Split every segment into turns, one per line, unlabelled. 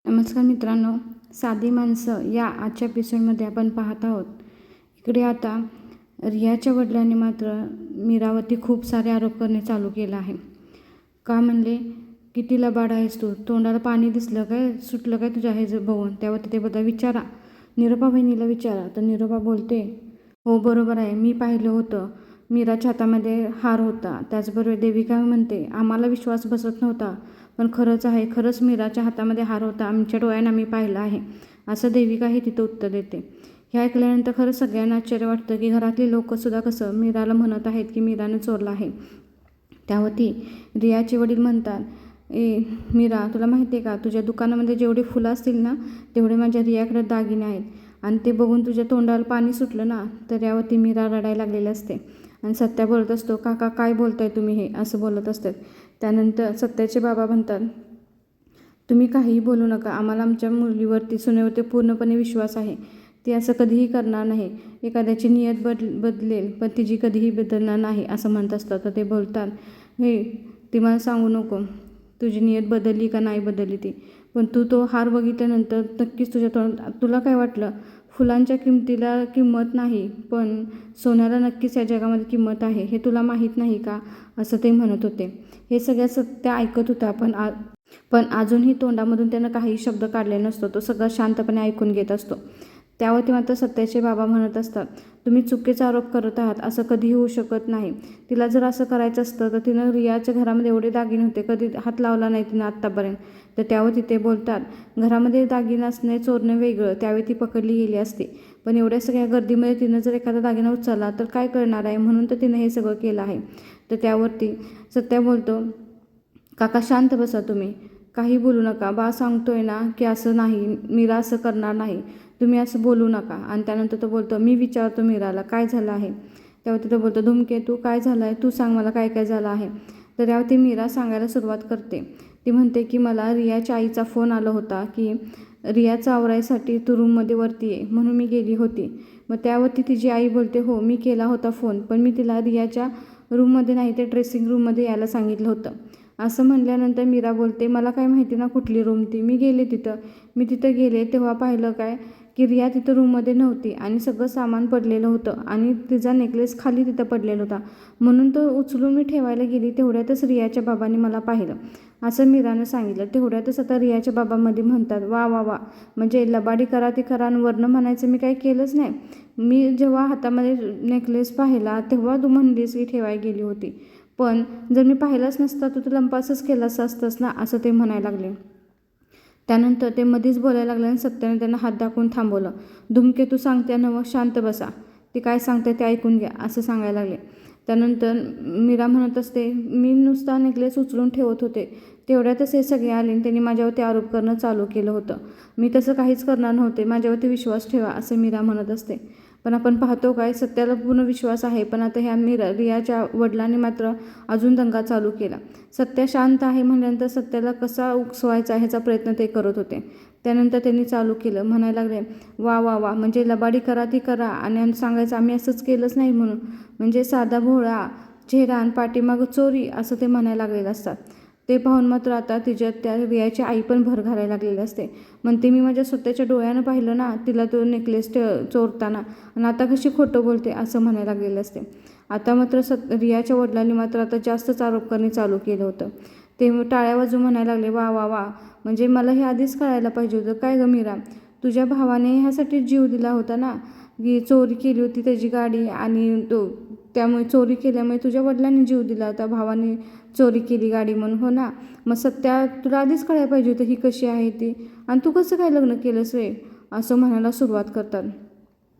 नमस्कार मित्रांनो, साधी माणसं या आजच्या एपिसोडमध्ये आपण पाहत आहोत. इकडे आता रियाच्या वडिलांनी मात्र मीरावरती खूप सारे आरोप करणे चालू केलं आहे. का म्हणले की तिला बाळ आहेस तू, तोंडाला पाणी दिसलं काय, सुटलं काय तुझ्या हे बघून. त्यावरती ते बद्दल विचारा, निरोपा बहिणीला विचारा. तर निरोपा बोलते, हो बरोबर आहे, मी पाहिलं होतं. मीराच्या हातामध्ये हार होता. त्याचबरोबर देविका म्हणते, आम्हाला विश्वास बसत नव्हता, पण खरंच आहे, खरंच मीराच्या हातामध्ये हार होता, आमच्या डोळ्यानं आम्ही पाहिलं आहे, असं देविकाही तिथं उत्तर देते. हे ऐकल्यानंतर खरंच सगळ्यांना आश्चर्य वाटतं की घरातली लोकंसुद्धा कसं मीराला म्हणत आहेत की मीरानं चोरलं आहे. त्यावरती रियाचे वडील म्हणतात, मीरा, तुला माहिती आहे का, तुझ्या दुकानामध्ये जेवढे फुलं असतील ना तेवढे माझ्या रियाकडे दागिने आहेत, आणि ते बघून तुझ्या तोंडाला पाणी सुटलं ना. तर यावरती मीरा रडायला लागलेली असते आणि सत्या बोलत असतो, काका काय बोलताय तुम्ही, हे असं बोलत असतात. त्यानंतर सत्याचे बाबा म्हणतात, तुम्ही काहीही बोलू नका, आम्हाला आमच्या मुलीवरती, सुनेवरती पूर्णपणे विश्वास आहे, ती असं कधीही करणार नाही. एखाद्याची नियत बदलेल पण तिची कधीही बदलणार नाही असं म्हणत असतात. तर ते बोलतात, हे ती मला सांगू नको तुझी नियत बदलली का नाही बदलली ती, पण तू तो हार बघितल्यानंतर नक्कीच तुझ्या तोंडात, तुला काय वाटलं फुलांच्या किमतीला किंमत नाही, पण सोन्याला नक्कीच या जगामध्ये किंमत आहे, हे तुला माहीत नाही का, असं ते म्हणत होते. हे सगळ्या सत्य ऐकत होता, पण अजूनही तोंडामधून त्यानं काही शब्द काढले नसतो. तो सगळं शांतपणे ऐकून घेत असतो. त्यावरती मात्र सत्याचे बाबा म्हणत असतात, तुम्ही चुकीचा आरोप करत आहात, असं कधीही होऊ शकत नाही. तिला जर असं करायचं असतं तर तिनं रियाच्या घरामध्ये एवढे दागिने होते, कधी हात लावला नाही तिनं आत्तापर्यंत. तर त्यावरती ते बोलतात, घरामध्ये दागिने असणे चोरणं वेगळं, त्यावेळी ती पकडली गेली असती, पण एवढ्या सगळ्या गर्दीमध्ये तिनं जर एखादा दागिना उचलला तर काय करणार आहे, म्हणून तर तिनं हे सगळं केलं आहे. तर त्यावरती सत्या बोलतो, काका शांत बसा, तुम्ही काही बोलू नका, बा सांगतोय ना की असं नाही, मीरा असं करणार नाही, तुम्ही असं बोलू नका. आणि त्यानंतर तो बोलतो, मी विचारतो मीराला काय झालं आहे. त्यावरती तो बोलतो, धूमकेतू काय झालं आहे, तू सांग मला काय काय झालं आहे. तर यावरती मीरा सांगायला सुरुवात करते. ती म्हणते की मला रियाच्या आईचा फोन आला होता की रियाचं आवरायसाठी तू रूममध्ये वरती ये, म्हणून मी गेली होती. मग त्यावरती तिची आई बोलते, हो मी केला होता फोन, पण मी तिला रियाच्या रूममध्ये नाही ते ड्रेसिंग रूममध्ये यायला सांगितलं होतं. असं म्हणल्यानंतर मीरा बोलते, मला काय माहिती ना कुठली रूम ती, मी गेले तिथं, मी तिथं गेले तेव्हा पाहिलं काय की रिया तिथं रूममध्ये नव्हती आणि सगळं सामान पडलेलं होतं आणि तिचा नेकलेस खाली तिथं पडलेला होता, म्हणून तो उचलून मी ठेवायला गेली, तेवढ्यातच रियाच्या बाबांनी मला पाहिलं, असं मीरानं सांगितलं. तेवढ्यातच आता रियाच्या बाबामध्ये म्हणतात, वा वा वा, म्हणजे लबाडी करा ती करा आणि वर्ण म्हणायचं मी काही केलंच नाही. मी जेव्हा हातामध्ये नेकलेस पाहिला तेव्हा तू म्हणलीस की ठेवायला गेली होती, पण जर मी पाहिलंच नसता तू लंपासच केलं असतंस ना, असं ते म्हणायला लागले. त्यानंतर ते मध्येच बोलायला लागले आणि सत्याने त्यांना हात दाखवून थांबवलं. धूमकेतू सांगते ना, मग शांत बसा, ती काय सांगते ते ऐकून घ्या, असं सांगायला लागले. त्यानंतर मीरा म्हणत असते, मी नुसता नेकलेस उचलून ठेवत होते, तेवढ्यातच हे सगळे आले आणि त्यांनी माझ्यावरती आरोप करणं चालू केलं होतं, मी तसं काहीच करणार नव्हते, माझ्यावरती विश्वास ठेवा, असं मीरा म्हणत असते. पण आपण पाहतो काय, सत्याला पूर्ण विश्वास आहे, पण आता ह्या रियाच्या वडिलांनी मात्र अजून दंगा चालू केला. सत्या शांत आहे म्हणल्यानंतर सत्याला कसा उकसवायचा ह्याचा प्रयत्न ते करत होते. त्यानंतर त्यांनी चालू केलं, म्हणायला लागले, वा वा वा, म्हणजे लबाडी करा ती करा आणि सांगायचं आम्ही असंच केलंच नाही म्हणून, म्हणजे साधा भोळा चेहरा आणि पाठीमागं चोरी, असं ते म्हणायला लागलेलं असतात. ते पाहून मात्र आता तिच्या त्या रियाची आई पण भर घालायला लागलेली असते. म्हणते, मी माझ्या स्वतःच्या डोळ्यानं पाहिलं ना तिला तो नेकलेस चोरताना, आणि आता कशी खोटं बोलते, असं म्हणायला लागलेलं असते. आता मात्र रियाच्या वडिलांनी मात्र आता जास्तच आरोप करणे चालू केलं होतं. ते टाळ्या वाजून म्हणायला लागले, वा वा वा, म्हणजे मला हे आधीच कळायला पाहिजे होतं, काय गं मीरा, तुझ्या भावाने ह्यासाठी जीव दिला होता ना, की चोरी केली होती त्याची गाडी आणि तो, त्यामुळे चोरी केल्यामुळे तुझ्या वडिलांनी जीव दिला होता, भावाने चोरी केली गाडी म्हणून, हो ना, मग सत्या तुला आधीच कळायला पाहिजे होतं ही कशी आहे ती, आणि तू कसं काय लग्न केलंस रे, असं म्हणायला सुरुवात करतात.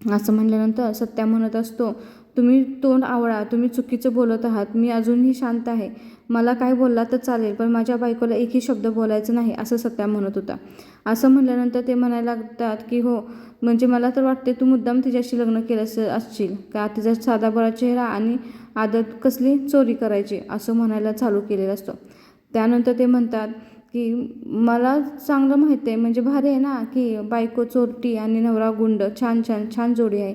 असं म्हणल्यानंतर सत्या म्हणत असतो, तुम्ही तोंड आवळा, तुम्ही चुकीचं बोलत आहात, मी अजूनही शांत आहे, मला काय बोलला तर चालेल, पण माझ्या बायकोला एकही शब्द बोलायचं नाही, असं सत्या म्हणत होता. असं म्हणल्यानंतर ते म्हणायला लागतात की हो, म्हणजे मला तर वाटते तू मुद्दाम तिच्याशी लग्न केलं असशील का, तिचा साधा बळा चेहरा आणि आदत कसली चोरी करायची, असं म्हणायला चालू केलेलं असतं. त्यानंतर ते म्हणतात की मला चांगलं माहिती आहे, म्हणजे भारी आहे ना की बायको चोरटी आणि नवरा गुंड, छान छान छान जोडी आहे,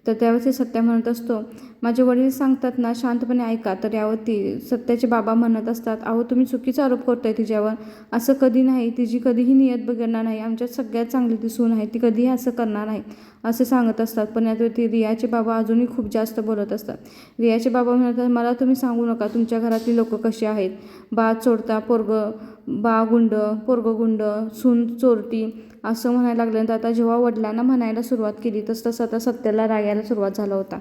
तर त्यावरती सत्या म्हणत असतो, माझे वडील सांगतात ना शांतपणे ऐका. तर यावरती सत्याचे बाबा म्हणत असतात, अहो तुम्ही चुकीचा आरोप करताय तिच्यावर, असं कधी नाही, तिची कधीही नियत बिघडणार नाही, आमच्यात सगळ्यात चांगली ती सून आहे, ती कधीही असं करणार नाही असे सांगत असतात. पण यावरती रियाचे बाबा अजूनही खूप जास्त बोलत असतात. रियाचे बाबा म्हणतात, मला तुम्ही सांगू नका तुमच्या घरातली लोक कशी आहेत, बा चोरता बा गुंड, पोरगं गुंड, सून चोरटी असं म्हणायला लागल्यानंतर आता जेव्हा वडिलांना म्हणायला सुरुवात केली तसं आता सत्याला रागायला सुरुवात झाला होता.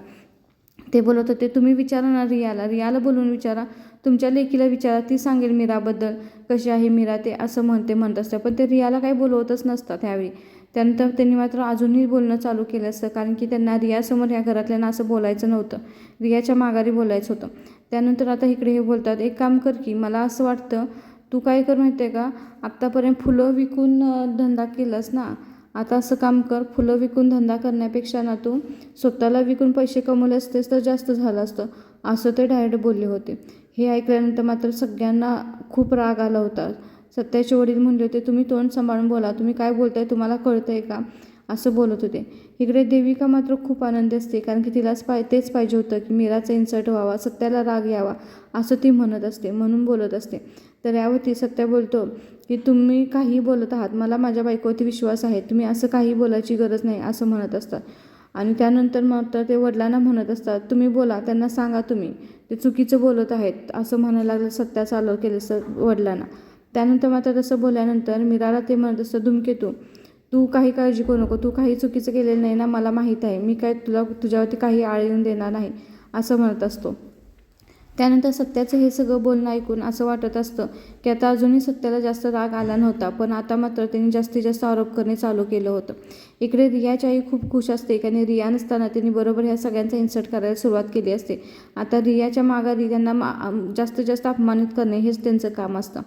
ते बोलत होते, तुम्ही विचारा ना रियाला बोलून विचारा, तुमच्या लेकीला विचारा, ती सांगेल मीराबद्दल कशी आहे मीरा ते असं म्हणत असतं. पण ते रियाला काही बोलवतच नसतात त्यावेळी. त्यानंतर त्यांनी मात्र अजूनही बोलणं चालू केलं असतं, कारण की त्यांना रियासमोर ह्या घरातल्यांना असं बोलायचं नव्हतं, रियाच्या माघारी बोलायचं होतं. त्यानंतर आता इकडे हे बोलतात, एक काम कर की, मला असं वाटतं तू काय कर माहिती आहे का, आत्तापर्यंत फुलं विकून धंदा केलास ना, आता असं काम कर, फुलं विकून धंदा करण्यापेक्षा ना तू स्वतःला विकून पैसे कमवले असतेस तर जास्त झालं असतं, असं ते डायरेक्ट बोलले होते. हे ऐकल्यानंतर मात्र सगळ्यांना खूप राग आला होता. सत्याचे वडील म्हणले होते, तुम्ही तोंड सांभाळून बोला, तुम्ही काय बोलताय तुम्हाला कळतंय का, असं बोलत होते. इकडे देविका मात्र खूप आनंदी असते, कारण की तिलाच तेच पाहिजे होतं की मीराचा इन्सर्ट व्हावा, सत्याला राग यावा असं ती म्हणत असते, म्हणून बोलत असते. तर यावरती सत्या बोलतो की तुम्ही काहीही बोलत आहात, मला माझ्या बायकोवरती विश्वास आहे, तुम्ही असं काही बोलायची गरज नाही असं म्हणत असतात. आणि त्यानंतर मात्र ते वडिलांना म्हणत असतात, तुम्ही बोला, त्यांना सांगा तुम्ही ते चुकीचं बोलत आहेत असं म्हणायला लागलं सत्या चालू केलं वडिलांना. त्यानंतर मात्र तसं बोलल्यानंतर मीराला ते म्हणत असतं, धूमकेतू तू काही काळजी करू नको, तू काही चुकीचं केलेलं नाही ना, मला माहीत आहे, मी काय तुझ्यावरती काही आळ येऊन देणार नाही असं म्हणत असतो. त्यानंतर सत्याचं हे सगळं बोलणं ऐकून असं वाटत असतं की आता अजूनही सत्याला जास्त राग आला नव्हता, पण आता मात्र त्यांनी जास्तीत जास्त आरोप करणे चालू केलं होतं. इकडे रियाची आई खूप खुश असते, कारण रिया नसताना त्यांनी बरोबर ह्या सगळ्यांचा इन्सर्ट करायला सुरुवात केली असते. आता रियाच्या माघारी त्यांना जास्तीत जास्त अपमानित करणे हेच त्यांचं काम असतं.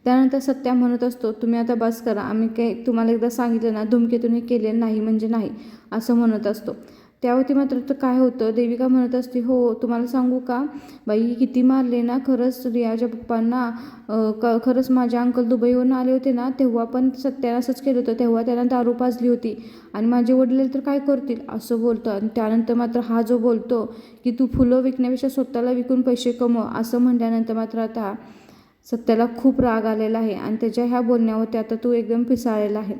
त्यानंतर सत्या म्हणत असतो, तुम्ही आता बस करा, आम्ही काय तुम्हाला एकदा सांगितलं ना, धूमकेतून हे केले नाही म्हणजे नाही असं म्हणत असतो. त्यावरती मात्र तर काय होतं, देविका म्हणत असते, हो तुम्हाला सांगू का बाई, किती मारले ना खरंच रियाच्या पप्पांना, खरंच माझे अंकल दुबईवरून आले होते ना, तेव्हा पण सत्याने असंच केलं होतं, तेव्हा त्यांना दारू पाजली होती आणि माझे वडील तर काय करतील असं बोलतं. आणि त्यानंतर मात्र हा जो बोलतो की तू फुलं विकण्यापेक्षा स्वतःला विकून पैसे कमव असं म्हटल्यानंतर मात्र आता सत्याला खूप राग आलेला आहे आणि त्याच्या ह्या बोलण्यावरती आता तो एकदम पिसाळलेला आहे.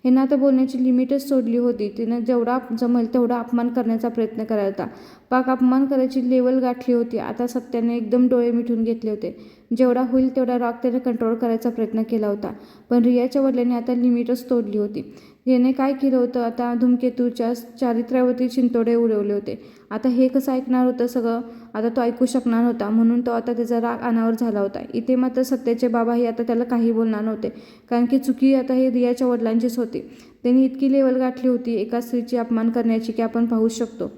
हे ना आता बोलण्याची लिमिटच सोडली होती, तिनं जेवढा जमेल तेवढा अपमान करण्याचा प्रयत्न करायला होता, पाक अपमान करायची लेवल गाठली होती. आता सत्याने एकदम डोळे मिटून घेतले होते, जेवढा होईल तेवढा राग त्याने कंट्रोल करायचा प्रयत्न केला होता. पण रियाच्या वडिलांनी आता लिमिटच तोडली होती. याने काय केलं होतं, आता धूमकेतूच्या चारित्र्यावरती चिंतोडे उडवले होते. आता हे कसं ऐकणार होतं सगळं, आता तो ऐकू शकणार नव्हता, म्हणून तो आता त्याचा राग अनावर झाला होता. इथे मात्र सत्याचे बाबाही आता त्याला काही बोलणार नव्हते, कारण की चुकी आता हे रियाच्या वडिलांचीच होती. त्यांनी इतकी लेवल गाठली होती एका स्त्रीची अपमान करण्याची की आपण पाहू शकतो.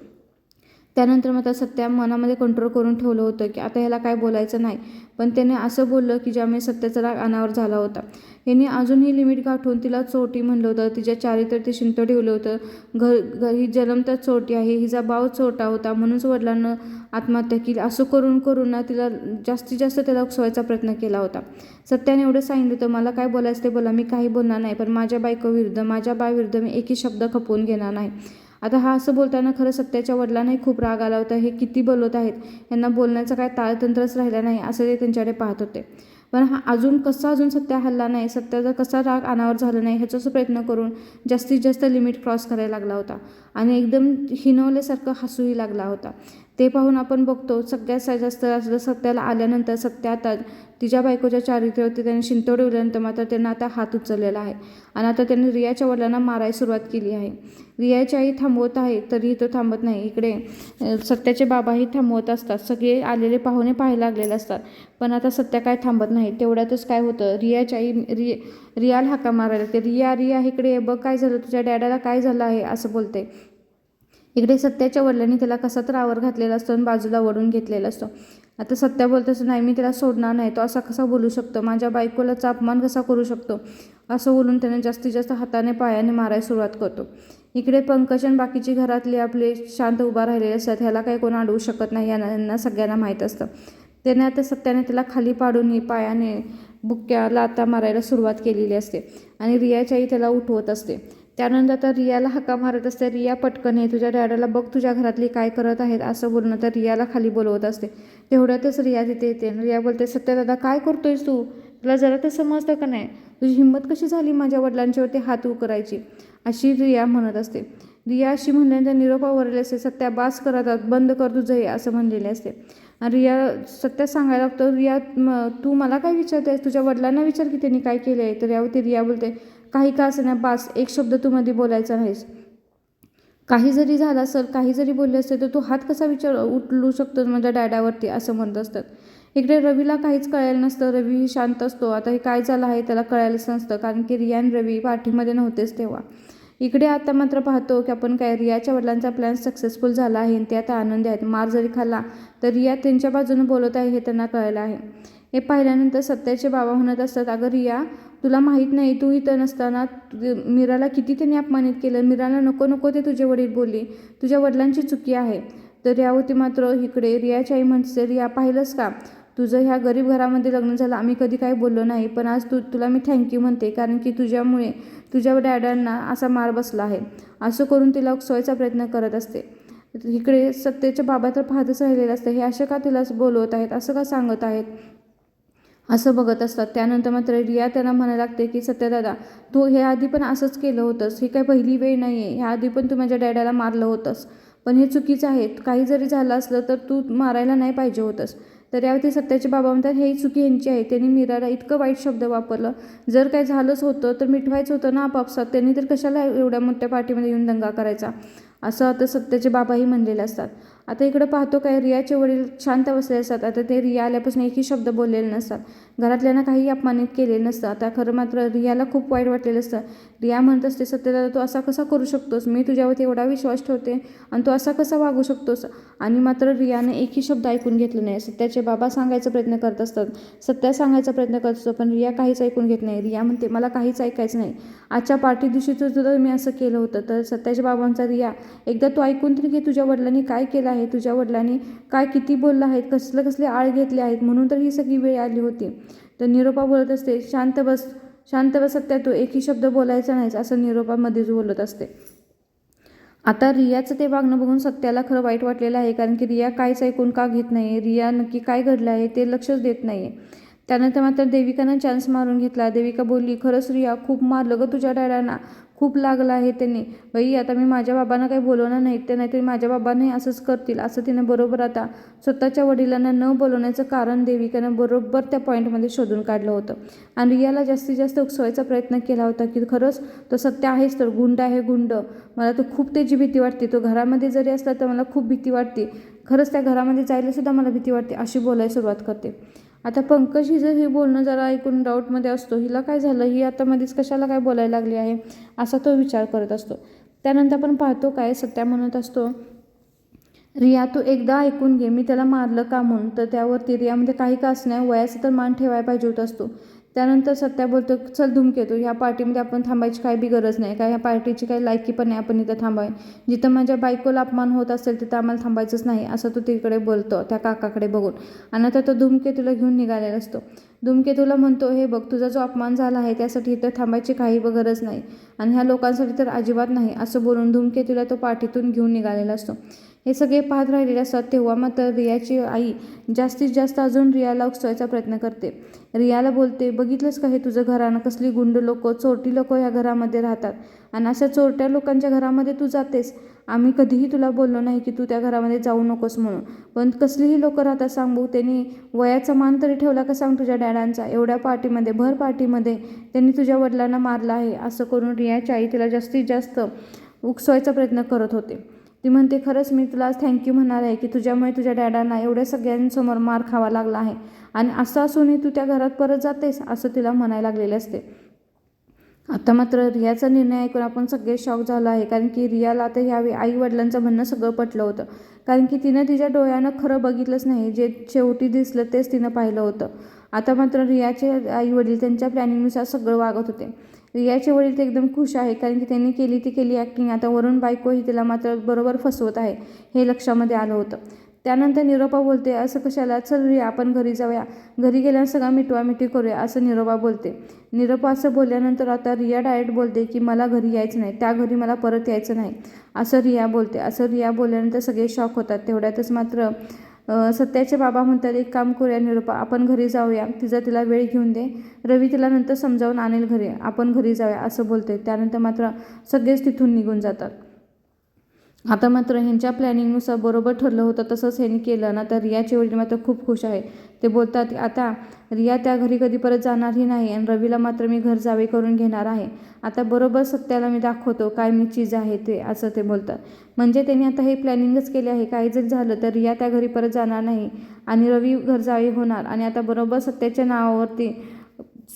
त्यानंतर मात्र सत्या मनामध्ये कंट्रोल करून ठेवलं होतं की आता ह्याला काय बोलायचं नाही, पण त्याने असं बोललं की ज्यामुळे सत्याचा राग अनावर झाला होता. ह्याने अजूनही लिमिट गाठून तिला चोरटी म्हणलं होतं, तिच्या चारित्र्यात ते शिंत ठेवलं होतं. ही जन्मता चोरटी आहे, हिचा भाव चोरटा होता, म्हणूनच वडिलांना आत्महत्या केली, असं करून करून ना तिला जास्तीत जास्त त्याला उकसवायचा प्रयत्न केला होता. सत्याने एवढं सांगितलं होतं, मला काय बोलायचं ते बोला, मी काही बोलणार नाही, पण माझ्या बायकोविरुद्ध, माझ्या बाविरुद्ध मी एकही शब्द खपवून घेणार नाही. आता हा असं बोलताना खरं सत्याच्या वडिलांनाही खूप राग आला होता. हे किती बोलत आहेत, यांना बोलण्याचं काय ताळतंत्रच राहिला नाही असं ते त्यांच्याकडे पाहत होते. पण हा अजून सत्या हल्ला नाही, सत्याचा कसा राग अनावर झाला नाही ह्याचाच प्रयत्न करून जास्तीत जास्त लिमिट क्रॉस करायला लागला होता आणि एकदम हिणवल्यासारखं हसूही लागला होता. ते पाहून आपण बघतो सगळ्यात जास्त सत्याला आल्यानंतर सत्या आता तिच्या बायकोच्या चारित्र्यावरती त्याने शिंतोडे उडल्यानंतर मात्र त्यांना आता हात उचललेला आहे आणि आता त्यांनी रियाच्या वडिलांना मारायला सुरुवात केली आहे. रियाची आई थांबवत आहे तरीही तो थांबत नाही. इकडे सत्याचे बाबाही थांबवत असतात, सगळे आलेले पाहुणे पाहायला लागलेले असतात, पण आता सत्या काय थांबत नाही. तेवढ्यातच काय होतं, रियाची आई रियाला हाका मारायला लागते, रिया इकडे बघ काय झालं, तुझ्या डॅडाला काय झालं आहे असं बोलते. इकडे सत्याच्या वडिलांनी त्याला कसा तर आवर घातलेला असतो आणि बाजूला वळून घेतलेला असतो. आता सत्या बोलत असं, नाही मी त्याला सोडणार नाही, तो असा कसा बोलू शकतो, माझ्या बायकोलाचा अपमान कसा करू शकतो असं बोलून त्याने जास्तीत जास्त हाताने पायाने मारायला सुरुवात करतो. इकडे पंकज आणि बाकीची घरातले आपले शांत उभा राहिलेले असतात, ह्याला काही कोण अडवू शकत नाही, यांना सगळ्यांना माहीत असतं. त्याने आता सत्याने त्याला खाली पाडून पायाने बुक्क्या लाथा मारायला सुरुवात केलेली असते आणि रियाची आई त्याला उठवत असते. त्यानंतर आता रियाला हाका मारत असते. रिया पटकन ये, तुझ्या डॅडाला बघ तुझ्या घरातली काय करत आहेत असं बोलणं तर रियाला खाली बोलवत असते. तेवढ्यातच रिया तिथे येते. रिया बोलते, सत्यदादा काय करतोयस तू? तुला जरा तर समजतं का नाही? तुझी हिंमत कशी झाली माझ्या वडिलांच्यावरती हात करायची? अशी रिया म्हणत असते. रिया अशी म्हणल्यानंतर निरोपा वरले असते. सत्या बास करतात, बंद कर तुझं हे असं म्हणलेले असते. आणि रिया सत्या सांगायला लागतो, रिया तू मला काय विचारतेस? तुझ्या वडिलांना विचार की त्यांनी काय केलं आहे. तर यावरती रिया बोलते, काही का असं नाही, बास, एक शब्द तू मध्ये बोलायचा नाहीस. काही जरी झालं असेल, काही जरी बोलले असते तर तू हात कसा उचलू शकतो माझ्या डॅडावरती असं म्हणत असतात. इकडे रवीला काहीच कळायला नसतं. रवी शांत असतो. आता हे काय झालं आहे त्याला कळायलाच नसतं, कारण की रिया आणि रवी पाठीमध्ये नव्हतेच तेव्हा. इकडे आता मात्र पाहतो की आपण काय रियाच्या वडिलांचा प्लॅन सक्सेसफुल झाला आहे आणि ते आता आनंदी आहेत. मार जरी खाल्ला तर रिया त्यांच्या बाजूने बोलत आहे हे त्यांना कळलं आहे. हे पाहिल्यानंतर सत्याचे बाबा म्हणत असतात, अगं रिया, तुला माहीत नाही तू इथं नसताना मीराला किती त्यांनी अपमानित केलं. मीराला नको नको ते तुझे वडील बोलले. तुझ्या वडिलांची चुकी आहे. तर यावरती मात्र इकडे रियाची आई म्हणते, रिया पाहिलंस का, तुझं ह्या गरीब घरामध्ये लग्न झालं, आम्ही कधी काही बोललो नाही, पण आज तुला मी थँक्यू म्हणते, कारण की तुझ्यामुळे तुझ्या डॅडांना असा मार बसला आहे. असं करून तिला उकसवायचा प्रयत्न करत असते. इकडे सत्याचे बाबा तर पाहतच राहिलेले असते. हे असे का तिला बोलवत आहेत, असं का सांगत आहेत असं बघत असतात. त्यानंतर मात्र रिया त्यांना म्हणायला लागते की सत्यदादा, तू हे आधी पण असंच केलं होतंस, ही काय पहिली वेळ नाही आहे. ह्या आधी पण तू माझ्या डॅडाला मारलं होतंस, पण हे चुकीचं आहे. काही जरी झालं असलं तर तू मारायला नाही पाहिजे होतंस. तर यावरती सत्याचे बाबा म्हणतात, हे चुकी यांची आहे. त्यांनी मीराला इतकं वाईट शब्द वापरलं. जर काय झालंच होतं तर मिटवायचं होतं ना आपापसात. त्यांनी तर कशाला एवढ्या मोठ्या पार्टीमध्ये येऊन दंगा करायचा, असं आता सत्याचे बाबाही म्हणलेले असतात. आता इकडं पाहतो काय रियाचे वडील शांत बसले असतात. आता ते रिया आल्यापासून एकही शब्द बोललेले नसतात. घरातल्यांना काही अपमानित केलेलं नसतं. आता खरं मात्र रियाला खूप वाईट वाटलेलं असतं. रिया म्हणत असते, सत्यदादा तू असा कसा करू शकतोस? मी तुझ्यावरती एवढा विश्वास ठेवते आणि तू असा कसा वागू शकतोस? आणि मात्र रियाने एकही शब्द ऐकून घेतलं नाही. सत्याचे बाबा सांगायचा प्रयत्न करत असतात, सत्या सांगायचा प्रयत्न करत असतो, पण रिया काहीच ऐकून घेत नाही. रिया म्हणते, मला काहीच ऐकायचं नाही. आजच्या पार्टी दिवशी तुझं मी असं केलं होतं. तर सत्याच्या बाबांचा, रिया एकदा तू ऐकून तरी घे, तुझ्या वडिलांनी काय केलं आहे, तुझ्या वडिलांनी काय किती बोललं आहेत, कसले आळ घेतले आहेत, म्हणून तर ही सगळी वेळ आली होती. तर निरोपा बोलत असते, शांत बस, शांत बस सत्या, तू एकही शब्द बोलायचा नाहीस, असं निरोपा मध्येच बोलत असते. आता रियाचं ते वागणं बघून सत्याला खरं वाईट वाटलेलं आहे, कारण की रिया काहीच ऐकून का घेत नाही. रिया नक्की काय घडलं आहे ते लक्षच देत नाही. त्यानंतर मात्र देविकानं चान्स मारून घेतला. देविका बोलली, खरंच रिया, खूप मारलं गं तुझ्या डॅडांना, खूप लागलं आहे त्यांनी. बाई, आता मी माझ्या बाबांना काही बोलवणार नाही, ते नाहीतरी माझ्या बाबांनाही असंच करतील, असं तिनं बरोबर आता स्वतःच्या वडिलांना न बोलवण्याचं कारण देविकानं बरोबर त्या पॉईंटमध्ये शोधून काढलं होतं. आणि रियाला जास्तीत जास्त उकसवायचा प्रयत्न केला होता की खरंच तो सत्य आहेच तर गुंड आहे, गुंड. मला तर खूप त्याची भीती वाटते. तो घरामध्ये जरी असला तर मला खूप भीती वाटते. खरंच त्या घरामध्ये जायला सुद्धा मला भीती वाटते, अशी बोलायला सुरुवात करते. आता पंकज हिचं हे बोलणं जरा ऐकून डाऊटमध्ये असतो. हिला काय झालं, ही आता मध्येच कशाला काय बोलायला लागली आहे, असा तो विचार करत असतो. त्यानंतर आपण पाहतो काय सत्या म्हणत असतो, रिया तू एकदा ऐकून घे, मी त्याला मारलं का म्हणून. तर त्यावरती रियामध्ये काही का असणार, वयाचा तर मान ठेवायला पाहिजे होत असतो. त्यानंतर सत्या बोलतो, चल धूमकेतू, ह्या पार्टीमध्ये आपण थांबायची काही बी गरज नाही, काय ह्या पार्टीची काही लायकी पण नाही आपण इथं थांबाय. जिथं माझ्या बायकोला अपमान होत असेल तिथं आम्हाला थांबायचंच नाही, असं तो तिकडे बोलतो त्या काकाकडे बघून. आणि आता तो धूमकेतूला घेऊन निघालेला असतो. धूमकेतूला म्हणतो, हे बघ, तुझा जो अपमान झाला आहे त्यासाठी इथं थांबायची काही गरज नाही, आणि ह्या लोकांसाठी तर अजिबात नाही, असं बोलून धूमकेतूला तो पार्टीतून घेऊन निघालेला असतो. हे सगळे पाहत राहिलेले असतात. तेव्हा मात्र रियाची आई जास्तीत जास्त अजून रियाला उकसवायचा प्रयत्न करते. रियाला बोलते, बघितलंस का हे तुझं घरानं, कसली गुंड लोक, चोरटी लोक ह्या घरामध्ये राहतात, आणि अशा चोरट्या लोकांच्या घरामध्ये तू जातेस. आम्ही कधीही तुला बोललो नाही की तू त्या घरामध्ये जाऊ नकोस म्हणून, पण कसलीही लोक राहतात सांग बघू. त्यांनी वयाचा मान तरी ठेवला का सांग तुझ्या डॅडांचा? एवढ्या पार्टीमध्ये, भर पार्टीमध्ये त्यांनी तुझ्या वडिलांना मारलं आहे. असं करून रियाची आई तिला जास्तीत जास्त उकसवायचा प्रयत्न करत होते. ती म्हणते, खरंच मी तुला आज थँक्यू म्हणणार आहे की तुझ्यामुळे तुझ्या डॅडांना एवढ्या सगळ्यांसमोर मार खावा लागला आहे, आणि असं असूनही तू त्या घरात परत जातेस, असं तिला म्हणायला लागलेले असते. आता मात्र रियाचा निर्णय ऐकून आपण सगळे शॉक झालो आहे, कारण की रियाला आता ह्यावेळी आई वडिलांचं म्हणणं सगळं पटलं होतं, कारण की तिनं तिच्या डोळ्यानं खरं बघितलंच नाही, जे शेवटी दिसलं तेच तिनं पाहिलं होतं. आता मात्र रियाचे आई वडील त्यांच्या प्लॅनिंगनुसार सगळं वागत होते. रियाचे वडील ते एकदम खुश आहे, कारण की त्यांनी केली ती केली ॲक्टिंग. आता वरून बायको ही तिला मात्र बरोबर फसवत आहे हे लक्षामध्ये आलं होतं. त्यानंतर निरोपा बोलते, असं कशाला, चल रिया आपण घरी जाऊया, घरी गेल्यावर सगळं मिठवामिठी करूया असं निरोपा बोलते. निरोपा असं बोलल्यानंतर आता रिया डायरेक्ट बोलते की मला घरी यायचं नाही, त्या घरी मला परत यायचं नाही असं रिया बोलते. असं रिया बोलल्यानंतर सगळे शॉक होतात. तेवढ्यातच मात्र सत्याचे बाबा म्हणतात, एक काम करूया निरोपा, आपण घरी जाऊया, तिला वेळ घेऊन दे, रवी तिला नंतर समजावून आणेल घरी, आपण घरी जाऊया असं बोलते. त्यानंतर मात्र सगळेच तिथून निघून जातात. आता मात्र ह्यांच्या प्लॅनिंगनुसार बरोबर ठरलं होतं तसंच ह्यांनी केलं ना, तर रियाचे वडील मात्र खूप खुश आहे. ते बोलतात, आता रिया त्या घरी कधी परत जाणारही नाही आणि रवीला मात्र मी घर जावे करून घेणार आहे. आता बरोबर सत्याला मी दाखवतो काय मी चीज आहे ते, असं ते बोलतात. म्हणजे त्यांनी आता हे प्लॅनिंगच केले आहे, काही जर झालं तर रिया त्या घरी परत जाणार नाही आणि रवी घर जावे होणार आणि आता बरोबर सत्याच्या नावावरती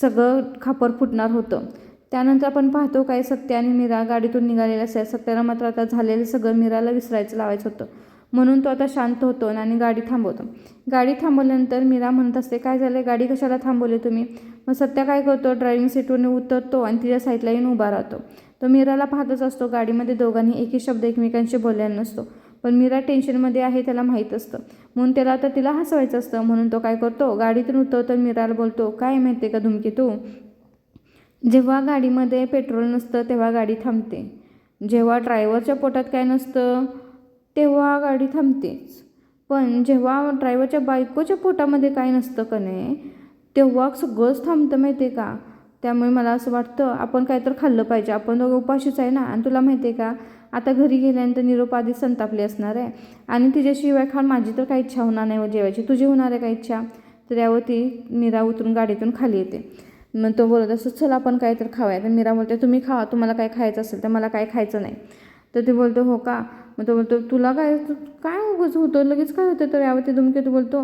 सगळं खापर फुटणार होतं. त्यानंतर आपण पाहतो काय सत्या आणि मीरा गाडीतून निघालेले असतात. सत्याला मात्र आता झालेलं सगळं मीराला विसरायचं लावायचं होतं, म्हणून तो आता शांत होतो आणि गाडी थांबवतो. गाडी थांबवल्यानंतर मीरा म्हणत असते, काय झालं, गाडी कशाला थांबवली तुम्ही. मग सत्या काय करतो, ड्रायव्हिंग सीटवरून उतरतो आणि तिच्या साईडला येऊन उभा राहतो. तो मीराला पाहतच असतो. गाडीमध्ये दोघांनी एकही शब्द एकमेकांशी बोललेला नसतो, पण मीरा टेन्शनमध्ये आहे त्याला माहीत असतं, म्हणून त्याला आता तिला हसवायचं असतं. म्हणून तो काय करतो, गाडीतून उतरतो, मीराला बोलतो, काय माहिती आहे का धूमकेतू, जेव्हा गाडीमध्ये पेट्रोल नसतं तेव्हा गाडी थांबते, जेव्हा ड्रायव्हरच्या पोटात काय नसतं तेव्हा गाडी थांबतेच, पण जेव्हा ड्रायव्हरच्या बायकोच्या पोटामध्ये काय नसतं का नाही तेव्हा सगळंच थांबतं, माहिती आहे का. त्यामुळे मला असं वाटतं आपण काहीतरी खाल्लं पाहिजे, आपण दोघं उपाशीच आहे ना. आणि तुला माहिती आहे का, आता घरी गेल्यानंतर निरोप आधी संतापली असणार आहे आणि तिच्याशिवाय खाण माझी तर काही इच्छा होणार नाही व जेवायची, तुझी होणार आहे काही इच्छा. तर यावरती मीरा उतरून गाडीतून खाली येते. मग तो बोलत असतो, चल आपण काय तर खाऊया. तर मीरा बोलते, तुम्ही खावा, तुम्हाला काय खायचं असेल तर, मला काय खायचं नाही. तर ते बोलतो, हो का. मग तो बोलतो, तुला काय काय उगाच होतं, लगेच काय होतं. तर यावरती धूमकेतू बोलतो,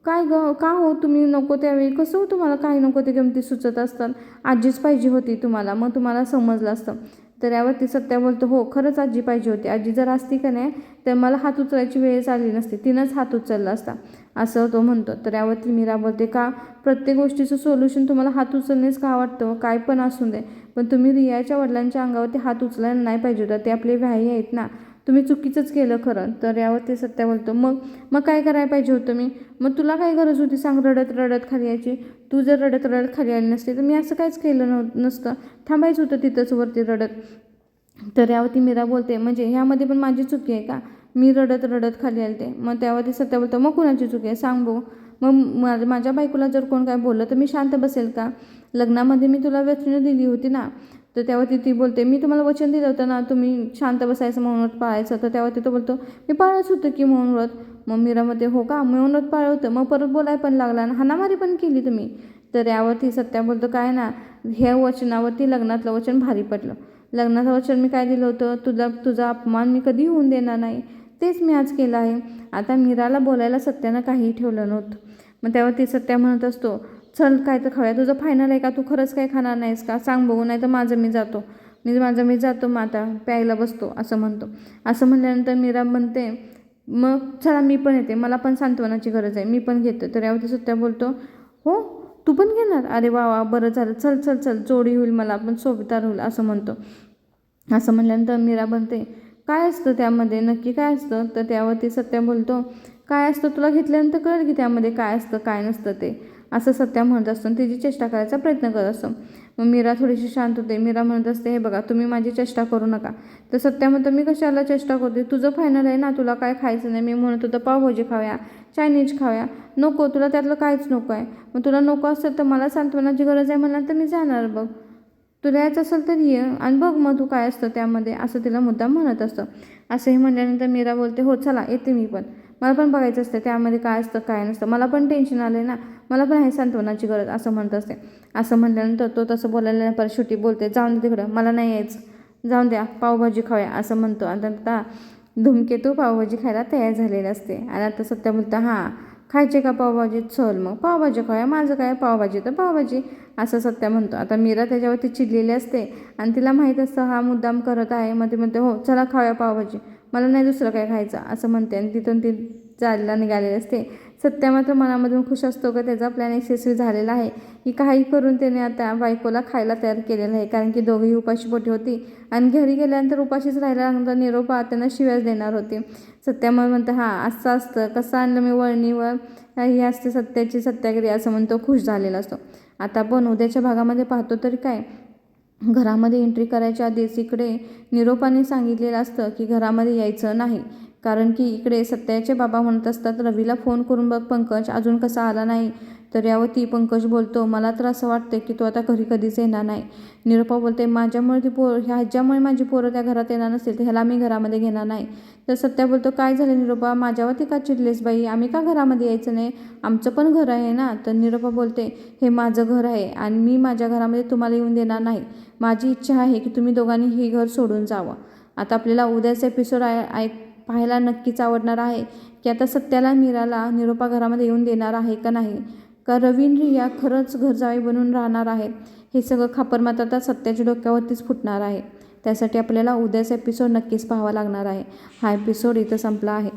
काय ग का हो, तुम्ही नको त्यावेळी कसं हो, तुम्हाला काही नको ते गमती सुचत असतात, आजीच पाहिजे होती तुम्हाला, मग तुम्हाला समजलं असतं. तर यावरती सत्या बोलतो, हो खरंच आजी पाहिजे होती, आजी जर असती का नाही तर मला हात उचलायची वेळ आली नसती, तिनंच हात उचलला असता असं तो म्हणतो. तर यावरती मीरा बोलते, का प्रत्येक गोष्टीचं सोल्युशन तुम्हाला हात उचलणेच का वाटतं, काय पण असू दे, पण तुम्ही रियाच्या वडिलांच्या अंगावरती हात उचलायला नाही पाहिजे होता, ते आपले व्याही आहेत ना, तुम्ही चुकीचंच केलं खरं. तर यावरती सत्या बोलतो, मग काय करायला पाहिजे होतं मी, मग तुला काय गरज होती सांग रडत रडत खाली यायची, तू जर रडत रडत खाली आली नसते तर मी असं काहीच केलं नसतं, थांबायचं होतं तिथंच वरती रडत. तर यावरती मीरा बोलते, म्हणजे ह्यामध्ये पण माझी चुकी आहे का, मी रडत रडत खाली आले ते. मग त्यावरती सत्या बोलतो, मग कुणाची चुकी आहे सांग बघू, मग माझ्या बायकोला जर कोण काय बोललं तर मी शांत बसेल का, लग्नामध्ये मी तुला वचनं दिली होती ना. तर त्यावरती ती बोलते, मी तुम्हाला वचन दिलं होतं ना तुम्ही शांत बसायचं, मौनव्रत पाळायचं. तर त्यावरती तो बोलतो, मी पाळायचं होतं की मौनव्रत. मग मीरामध्ये, हो का मौनव्रत पाळलं होतं, मग परत बोलाय पण लागला ना, हाणामारी पण केली तुम्ही. तर यावरती सत्या बोलतो, काय ना, ह्या वचनावरती लग्नातलं वचन भारी पडलं, लग्नाचं वचन मी काय दिलं होतं, तुझा अपमान मी कधी होऊन देणार नाही, तेच मी आज केलं आहे. आता मीराला बोलायला सत्यानं काहीही ठेवलं नव्हतं. मग त्यावरती सत्या म्हणत असतो, चल काय तर खाऊया, तुझं फायनल आहे का, तू खरंच काय खाणार नाहीस का सांग बघू, नाही तर माझं मी जातो, मी जातो मग आता प्यायला बसतो असं म्हणतो. असं म्हणल्यानंतर मीरा म्हणते, मग चला मी पण येते, मला पण सांत्वनाची गरज आहे, मी पण घेतो. तर यावरती सत्या बोलतो, हो तू पण घेणार, अरे वा वा बरं झालं, चल चल चल जोडी होईल, मला पण सोबतार होईल असं म्हणतो. असं म्हणल्यानंतर मीरा म्हणते, काय असतं त्यामध्ये नक्की काय असतं. तर त्यावरती सत्या बोलतो, काय असतं तुला घेतल्यानंतर कळेल की त्यामध्ये काय असतं काय नसतं ते, असं सत्या म्हणत असतो आणि तिची चेष्टा करायचा प्रयत्न करत असतो. मग मीरा थोडीशी शांत होते. मीरा म्हणत असते, हे बघा तुम्ही माझी चेष्टा करू नका. तर सत्या म्हणतो, मी कशाला चेष्टा करते, तुझं फायनल आहे ना, तुला काय खायचं नाही, मी म्हणत होतं पावभाजी खाऊया, चायनीज खाऊया, नको तुला त्यातलं काहीच नको आहे, मग तुला नको असेल तर मला सांत्वनाची गरज आहे म्हणलं तर मी जाणार, बघ तुला यायचं असेल तर ये आणि बघ मग तू काय असतं त्यामध्ये, असं तिला मुद्दाम म्हणत असतं. असंही म्हणल्यानंतर मीरा बोलते, हो चला येते मी पण, मला पण बघायचं असतं त्यामध्ये काय असतं काय नसतं, मला पण टेन्शन आलं आहे ना, मला पण आहे सांत्वनाची गरज असं म्हणत असते. असं म्हटल्यानंतर तो तसं बोलायला परत शेवटी बोलते, जाऊन दे तिकडं, मला नाही यायचं, जाऊन द्या पावभाजी खाऊया असं म्हणतो. आणि आता धूमकेतू पावभाजी खायला तयार झालेले असते आणि आता सत्या बोलतं, हां खायचे का पावभाजी, चल मग पावभाजी खाऊया, माझं काय पावभाजी तर पावभाजी असं सत्या म्हणतो. आता मीरा त्याच्यावरती चिडलेली असते आणि तिला माहीत असतं हा मुद्दाम करत आहे. मग ती म्हणते, हो चला खाऊया पावभाजी, मला नाही दुसरं काय खायचं असं म्हणते आणि तिथून ती जायला निघालेली असते. सत्या मात्र मनामधून खुश असतो का त्याचा प्लॅन यशस्वी झालेला आहे, की काही करून त्याने आता बायकोला खायला तयार केलेलं आहे. कारण की दोघेही उपाशीपोटी होती आणि घरी गेल्यानंतर उपाशीच राहायला लागल्यानंतर निरोपा त्यांना शिव्याच देणार होते. सत्या मग म्हणतं हां असं असतं, कसं आणलं मी वळणीवर, ही असते सत्याची सत्यागिरी असं म्हणतो, खुश झालेला असतो. आता आपण उद्याच्या भागामध्ये पाहतो तरी काय, घरामध्ये एंट्री करायच्या आधीच इकडे निरोपाने सांगितलेलं असतं की घरामध्ये यायचं नाही. कारण की इकडे सत्याचे बाबा म्हणत असतात रवीला फोन करून बघ पंकज अजून कसा आला नाही. तर यावरती पंकज बोलतो मला तर असं वाटतं की तो आता घरी कधीच येणार नाही. निरोपा बोलते माझ्यामुळे ह्याच्यामुळे माझी पोरं त्या घरात येणार नसेल तर ह्याला मी घरामध्ये घेणार नाही. तर सत्या बोलतो काय झालं निरोपा, माझ्यावरती का चिडलेस बाई, आम्ही का घरामध्ये यायचं नाही, आमचं पण घर आहे ना. तर निरोपा बोलते हे माझं घर आहे आणि मी माझ्या घरामध्ये तुम्हाला येऊन देणार नाही. माझी इच्छा आहे की तुम्ही दोघांनी हे घर सोडून जावं. आता आपल्याला उद्याचा एपिसोड पाहायला नक्कीच आवडणार आहे की आता सत्याला मीराला निरोपा घरामध्ये येऊन देणार आहे का नाही, का रवीन रिया खरंच घरजावई बनून राहणार आहेत. हे सगळं खापर मात्र आता सत्याच्या डोक्यावरतीच फुटणार आहे. त्यासाठी आपल्याला उद्याचा एपिसोड नक्कीच पाहावा लागणार आहे. हा एपिसोड इथं संपला आहे.